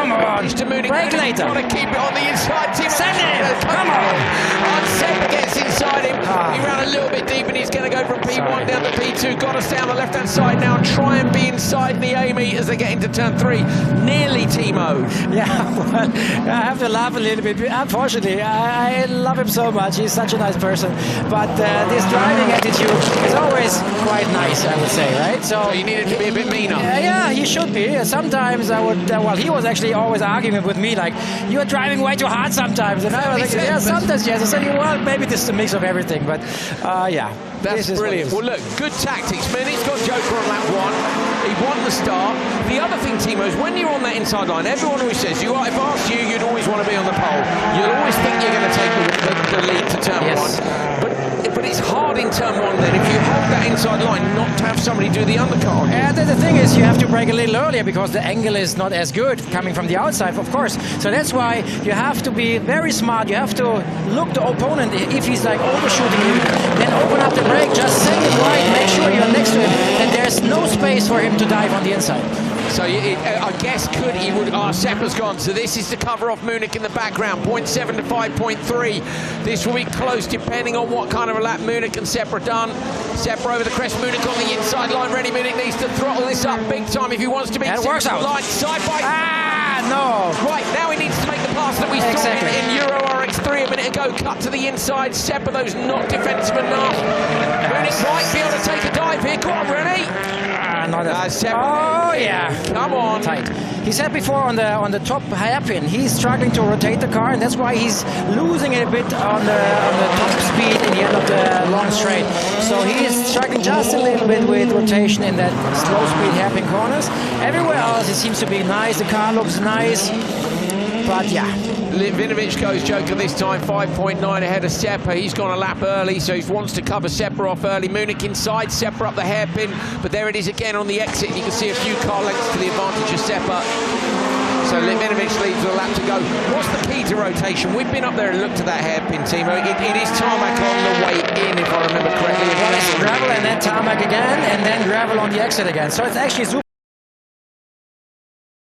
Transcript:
Come on. To Munich. Break later. Want to keep it on the inside. Send it. Come on. Seppa gets inside him. He ran a little bit deep and he's going to go from P1 down to P2. Got to stay on the left-hand side now and try and be inside the Amy as they get into turn 3. Nearly Timo. Yeah, well, I have to laugh a little bit. Unfortunately, I love him so much. He's such a nice person. But this driving attitude is always quite nice, I would say, right? So you needed to be a bit meaner. Yeah, he should be. Sometimes I would, well, he was actually always arguing with me, like, you're driving way too hard sometimes. And I was like, yeah, sometimes yes. I said, well, maybe this is a mix of everything. But yeah. That's brilliant. Well, look, good tactics. Minnie's got Joker on lap 1. He won the start. The other thing, Timo, is when you're on that inside line, everyone always says, if I asked you, you'd always want to be on the pole. You'll always think you're going to take the lead to turn 1. But it's hard in turn 1 then, if you hold that inside line, not to have somebody do the undercut on you. And the thing is, you have to brake a little earlier because the angle is not as good coming from the outside, of course. So that's why you have to be very smart. You have to look the opponent if he's like overshooting you, then open up the brake, just send it right, make sure you're next to him, and there's no space for him to dive on the inside. So I guess he would. Seppa's gone. So this is to cover off Munich in the background. 0.7 to 5.3. This will be close depending on what kind of a lap Munich and Seppa done. Seppa over the crest. Munich on the inside line. Ready. Munich needs to throttle this up big time if he wants to be. That works out. Line side by. No. Right now he needs to make the pass that we saw in Euro RX3 a minute ago. Cut to the inside. Seppa, those not defensive enough. Munich might be able to take a dive here. Go on, Rennie. Oh yeah, come on, tight. He said before on the top hairpin, he's struggling to rotate the car, and that's why he's losing it a bit on the top speed in the end of the long straight. So he is struggling just a little bit with rotation in that slow speed hairpin corners. Everywhere else it seems to be nice. The car looks nice, but yeah. Litvinovich goes Joker this time, 5.9 ahead of Seppa. He's gone a lap early, so he wants to cover Seppa off early. Munich inside, Seppa up the hairpin, but there it is again on the exit. You can see a few car lengths to the advantage of Seppa. So Litvinovich leaves with a lap to go. What's the key to rotation? We've been up there and looked at that hairpin, Timo. It is tarmac on the way in, if I remember correctly. Well, it's gravel and then tarmac again, and then gravel on the exit again. So it's actually super.